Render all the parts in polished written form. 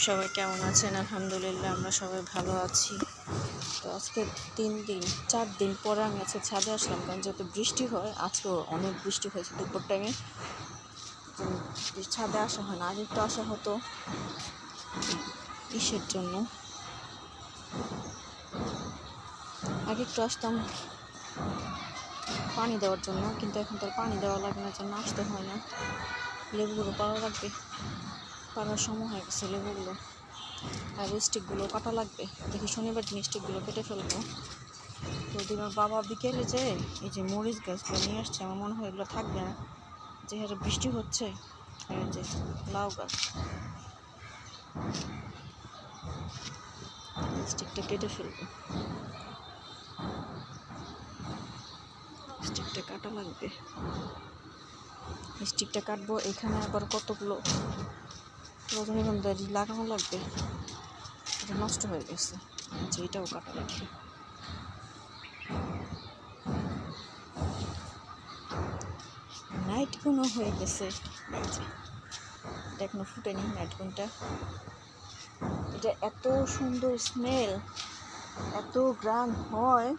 সবাই কেমন আছেন? আলহামদুলিল্লাহ আমরা সবাই ভালো আছি। তো আজকে 4 দিন পরে আমি আজকে ছাদে আসলাম, কারণ যেহেতু বৃষ্টি হয়, আজকেও অনেক বৃষ্টি হয়েছে দুপুর টাইমে। ছাদে আসা হয় না, আগে একটু আসা হতো ইসের জন্য, আগে একটু আসতাম পানি দেওয়ার জন্য, কিন্তু এখন তো পানি দেওয়া লাগে না, জন্য আসতে হয় না। লেবুগুলো পাড়া লাগবে, পাড়ার সময় হয়ে গেছে লেবুগুলো, আর স্টিকগুলো কাটা লাগবে। দেখি শনিবার দিন স্টিকগুলো কেটে ফেলবো। তো দিনের বাবা বিকেলে যে এই যে মরিচ গাছগুলো নিয়ে আসছে, আমার মনে হয় এগুলো থাকবে না, যে হারে বৃষ্টি হচ্ছে। আর যে লাউ গাছ, স্টিকটা কেটে ফেলবো, স্টিকটা কাটা লাগবে, স্টিকটা কাটবো। এখানে আবার কতগুলো রজনীগন্ধা লাগানো লাগবে, এটা নষ্ট হয়ে গেছে, যে এটাও কাটা লাগবে। নাইট গুণও হয়ে গেছে, এটা এখনো ফুটেনি নাইট গুণটা। এটা এত সুন্দর স্মেল, এত গ্রান হয়,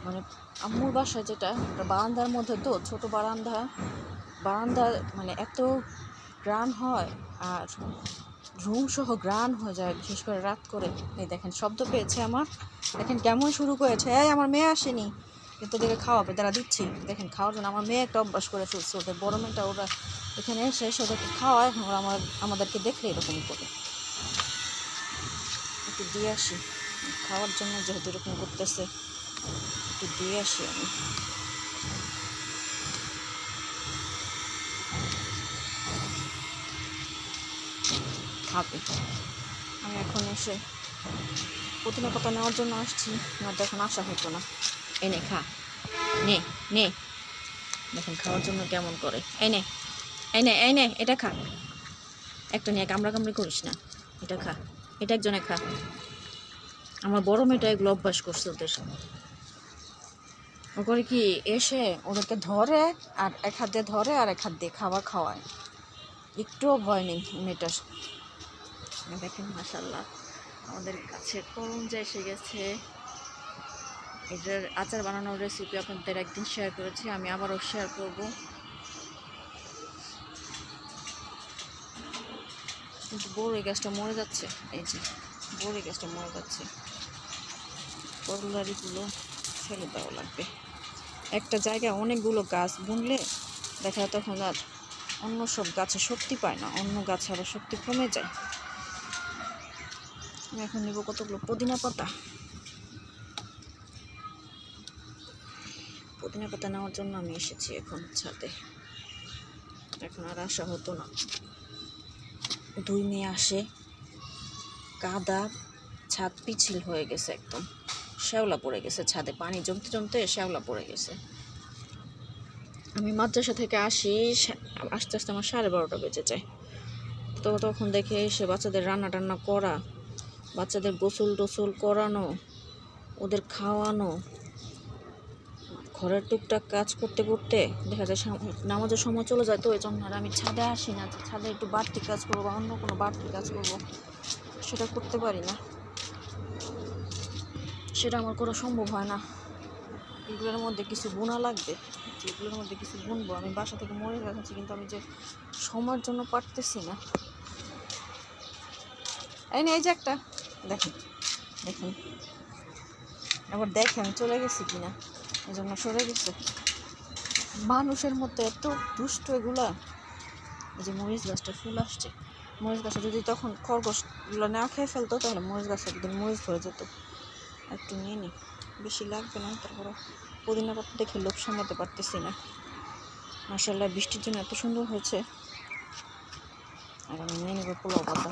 মানে আম্মুর বাসায় যেটা বারান্দার মধ্যে, তো ছোট বারান্দা মানে এত গ্রান হয়, আর রুম সহ গ্রান হয়ে যায়, বিশেষ করে রাত করে। এই দেখেন শব্দ পেয়েছে আমার, দেখেন কেমন শুরু করেছে। এই আমার মেয়ে আসেনি, কিন্তু ওদেরকে খাওয়াবে, তারা দিচ্ছি, দেখেন খাওয়ার জন্য। আমার মেয়ে একটা অভ্যাস করে ফেলছে, ওদের বড় মেয়েটা, ওরা এখানে এসে ওদেরকে খাওয়ায়, ওরা আমাদেরকে দেখলে এরকম করে। একটু দিয়ে আসি খাওয়ার জন্য, যেহেতু এরকম করতেছে, একটু দিয়ে আসি আমি। খাবে। আমি এখন এসে পুদিনা পাতা নেওয়ার জন্য আসছি, না তো এখন আসা হতো না। এনে খা, নে নে, দেখেন খাওয়ার জন্য কেমন করে। এনে এনে এনে, এটা খা, একটা নিয়ে কামড়াকামড়ি করিস না, এটা খা, এটা একজনে খা। আমার বড় মেয়েটা এগুলো অভ্যাস করছে ওদের। ও করে কি, এসে ওদেরকে ধরে, আর এক হাত দিয়ে ধরে আর এক হাত দিয়ে খাবার খাওয়ায়, একটুও ভয় নেই মেয়েটার। দেখেন মাশাআল্লাহ, আমাদের কাছে করমজা এসে গেছে। এটার আচার বানানোর রেসিপি আপনাদের একদিন শেয়ার করেছি, আমি আবারও শেয়ার করব। কিন্তু বড়ই গাছটা মরে যাচ্ছে, এই যে বড়ই গাছটা মরে যাচ্ছে, করলারিগুলো ফেলে দেওয়া লাগবে। একটা জায়গায় অনেকগুলো গাছ বুনলে দেখা যায় তখন আর অন্য সব গাছে শক্তি পায় না, অন্য গাছে আবার শক্তি কমে যায়। আমি এখন নেব কতগুলো পুদিনা পাতা। পুদিনা পাতা নেওয়ার জন্য আমি এসেছি এখন ছাদে, এখন আর আসা হতো না। 2 মেয়ে আসে, কাদা, ছাদ পিছিল হয়ে গেছে, একদম শ্যাওলা পড়ে গেছে, ছাদে পানি জমতে জমতে শ্যাওলা পড়ে গেছে। আমি মাদ্রাসা থেকে আসি, আস্তে আস্তে আমার 12:30 বেজে যায়। তো তখন দেখে এসে বাচ্চাদের রান্না টান্না করা, বাচ্চাদের গোসল টোসল করানো, ওদের খাওয়ানো, ঘরের টুকটাক কাজ করতে করতে দেখা যায় নামাজের সময় চলে যায়। তো এই জন্য আর আমি ছাদে আসি না, ছাদে একটু বাড়তি কাজ করবো বা অন্য কোনো বাড়তি কাজ করবো, সেটা করতে পারি না, সেটা আমার করা সম্ভব হয় না। এগুলোর মধ্যে কিছু বোনা লাগবে, যেগুলোর মধ্যে কিছু বুনবো। আমি বাসা থেকে মরে রাখাচ্ছি, কিন্তু আমি যে সময়ের জন্য পারতেছি না। এই না, এই যে একটা দেখেন, দেখুন আবার দেখে আমি চলে গেছি কিনা, এই জন্য সরে গেছে। মানুষের মধ্যে এত দুষ্ট এগুলা। এই যে মরিচ গাছটা ফুল আসছে, মরিচ গাছটা যদি তখন খরগোশগুলো না খেয়ে ফেলতো, তাহলে মরিচ গাছটা একদিন মরিচ ধরে যেত। একটু নিয়ে নিই, বেশি লাগবে না। তারপরে পুদিনা পাতা দেখে লোভ সামলাতে পারতেছি না। মাশাআল্লাহ বৃষ্টির জন্য এত সুন্দর হয়েছে। আর আমি নিয়ে নেবো পোলাও পাতা।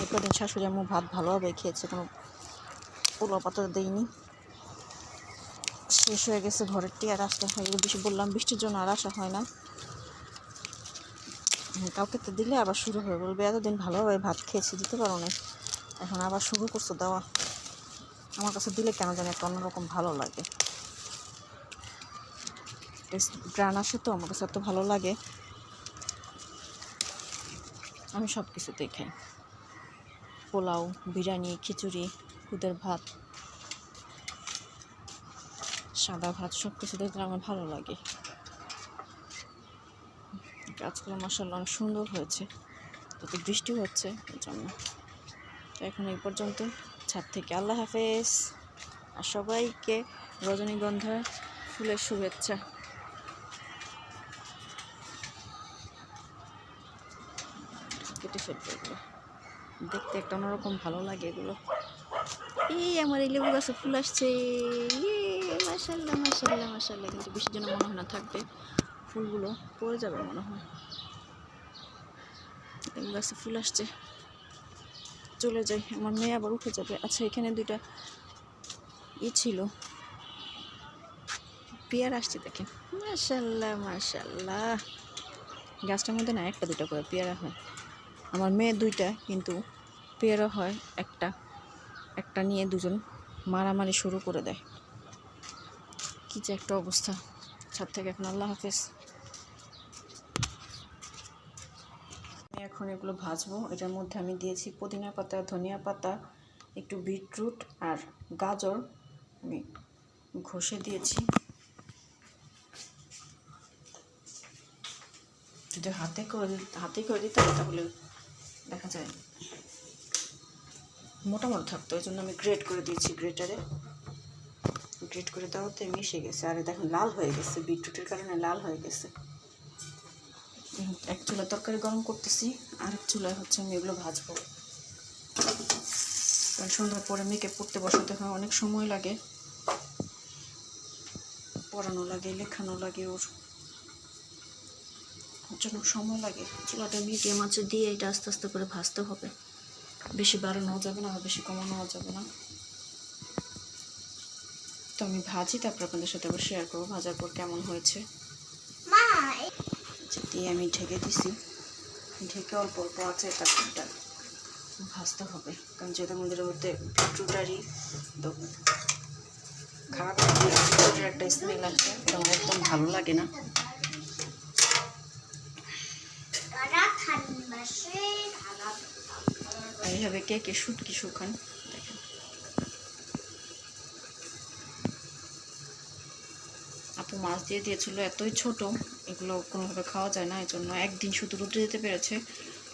এই কদিন শাশুড়ি আম্মু ভাত ভালোভাবে খেয়েছে, কোনো পোলাও পাতা দেয়নি, শেষ হয়ে গেছে ঘরের টি। আর আসতে হয়, বেশি বললাম বৃষ্টির জন্য আর আসা হয় না। কাউকে তো দিলে আবার শুরু হয়ে বলবে এতদিন ভালোভাবে ভাত খেয়েছি, দিতে পারো না, এখন আবার শুরু করছো দেওয়া। আমার কাছে দিলে কেন জানি একটা অন্যরকম ভালো লাগে, টেস্ট গ্রান আসে, তো আমার কাছে এত ভালো লাগে। আমি সব কিছুতেই খাই। পোলাও, বিরিয়ানি, খিচুড়ি, খুদের ভাত, সাদা ভাত সব কিছু দেখলে আমার ভালো লাগে। গাছগুলো মাশাআল্লাহ অনেক সুন্দর হয়েছে, তো বৃষ্টি হচ্ছে এই জন্য। তো এখন এই পর্যন্ত, ছাদ থেকে আল্লাহ হাফেজ, আর সবাইকে রজনীগন্ধা ফুলের শুভেচ্ছা। কেটে ফেলবে এগুলো, দেখতে একটা অন্যরকম ভালো লাগে এগুলো। এই আমার এই লেবু গাছে ফুল আসছে, মাশাআল্লাহ মাশাআল্লাহ মাশাআল্লাহ। কিন্তু বৃষ্টির জন্য মনে হয় না থাকবে, ফুলগুলো পড়ে যাবে মনে হয়। লেবু গাছে ফুল আসছে, চলে যাই, আমার মেয়ে আবার উঠে যাবে। আচ্ছা, এখানে দুইটা ছিল, পেয়ারা আসছে দেখেন, মাশাআল্লাহ মাশাআল্লাহ। গাছটার মধ্যে না একটা দুটো করে পেয়ারা হয়, আমার মেয়ে দুইটা, কিন্তু পেয়ারা হয় একটা। একটা নিয়ে দুজন মারামারি শুরু করে দেয়, কি যে একটা অবস্থা। ছাদ থেকে এখন আল্লাহ হাফেজ। এখন এগুলো ভাজবো। এটার মধ্যে আমি দিয়েছি পুদিনা পাতা, ধনিয়া পাতা, একটু বিটরুট আর গাজর আমি ঘষে দিয়েছি। যদি হাতে করে দিতাম তাহলে দেখা যায় মোটামুটি থাকতো, ওই জন্য আমি গ্রেট করে দিয়েছি। গ্রেট করে দেওয়াতে মিশে গেছে। আর দেখুন লাল হয়ে গেছে, বিটরুটের কারণে লাল হয়ে গেছে। এক চুলা তরকারি গরম করতেছি, আরেক চুলায় হচ্ছে আমি এগুলো ভাজবো। কারণ সন্ধ্যার পরে মেয়েকে পড়তে বসাতে হয়, অনেক সময় লাগে, পড়ানো লাগে, লেখানো লাগে, ওর জন্য সময় লাগে। চুলাটা মিডিয়াম আঁচে দিয়ে এটা আস্তে আস্তে করে ভাজতে হবে, বেশি বাড়ানোও যাবে না, বেশি কমানোও যাবে না। তো আমি ভাজি, তারপর আপনাদের সাথে আবার শেয়ার করবো ভাজার পর কেমন হয়েছে। দিয়ে আমি ঢেকে দিছি, ঢেকে অল্প অল্প আছে তারপরটা ভাজতে হবে। কারণ যেটার মধ্যে বিটরুটারই তো খারাপ বিটরুটের একটা স্মেল আসে, এটা আমার একদম ভালো লাগে না। এইভাবে কে শুটকি শুকান দেখেন। আপু মাছ দিয়ে দিয়েছিল, এতই ছোট, এগুলো কোনোভাবে খাওয়া যায় না, এই জন্য একদিন শুধু রোদ্রে দিতে পেরেছে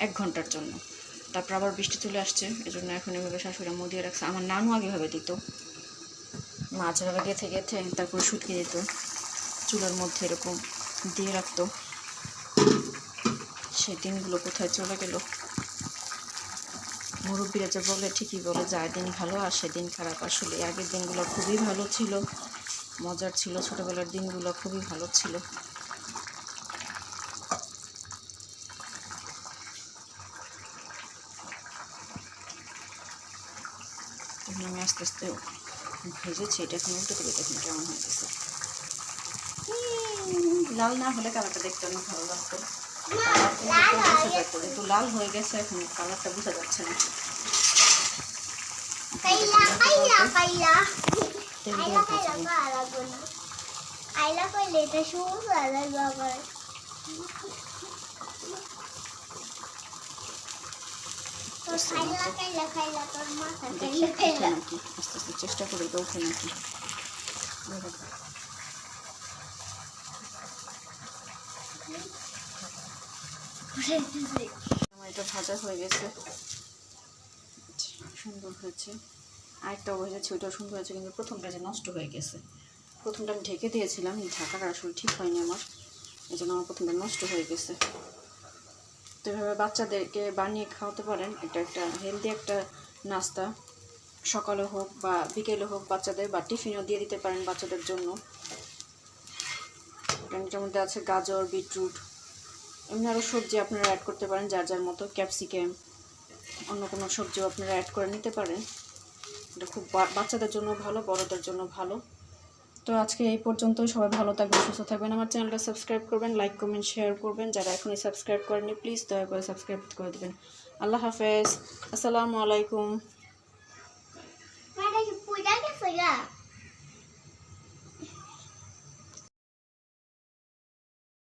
1 ঘন্টার জন্য। তারপর আবার বৃষ্টি চলে আসছে, এই জন্য এখন এভাবে শাশুড়ি আম্মু দিয়ে রাখছে। আমার নানু আগেভাবে দিত, মাছ এভাবে গেথে তারপরে শুটকি দিত, চুলার মধ্যে এরকম দিয়ে রাখতো। সেই দিনগুলো কোথায় চলে গেল। মুরব্বীরা যে বলে ঠিকই বলে, যায় দিন ভালো আসে দিন খারাপ। আসলে আগের দিনগুলো খুবই ভালো ছিল, মজার ছিল, ছোটোবেলার দিনগুলো খুবই ভালো ছিল। আমি আস্তে আস্তে ভেজেছি, এটা এখন উল্টে দেবে, দেখুন কেমন হয়ে গেছে। লাল না হলে কালারটা দেখতে অনেক ভালো লাগতো, কিন্তু লাল হয়ে গেছে, এখন কালারটা বোঝা যাচ্ছে না। আস্তে আস্তে চেষ্টা করি এটা ওঠে নাকি। আমার এটা ভাজা হয়ে গেছে, সুন্দর হয়েছে। আরেকটা ভেজেছি, ওইটাও সুন্দর হয়েছে, কিন্তু প্রথমটা যে নষ্ট হয়ে গেছে। প্রথমটা আমি ঢেকে দিয়েছিলাম, ঢাকাটা আসলে ঠিক হয়নি আমার, এই জন্য আমার প্রথমটা নষ্ট হয়ে গেছে। তো এভাবে বাচ্চাদেরকে বানিয়ে খাওয়াতে পারেন, এটা একটা হেলদি একটা নাস্তা, সকালে হোক বা বিকেলে হোক বাচ্চাদের, বা টিফিনও দিয়ে দিতে পারেন বাচ্চাদের জন্য। এটার মধ্যে আছে গাজর, বিটরুট, এমনি আরও সবজি আপনারা অ্যাড করতে পারেন যার যার মতো, ক্যাপসিকাম, অন্য কোনো সবজিও আপনারা অ্যাড করে নিতে পারেন। এটা খুব বাচ্চাদের জন্য ভালো, বড়দের জন্য ভালো। তো আজকে এই পর্যন্ত, সবাই ভালো থাকবেন, সুস্থ থাকবেন। আমার চ্যানেলটা সাবস্ক্রাইব করবেন, লাইক কমেন্ট শেয়ার করবেন। যারা এখনই সাবস্ক্রাইব করেননি প্লিজ দয়া করে সাবস্ক্রাইব করে দেবেন। আল্লাহ হাফেজ, আসসালামু আলাইকুম।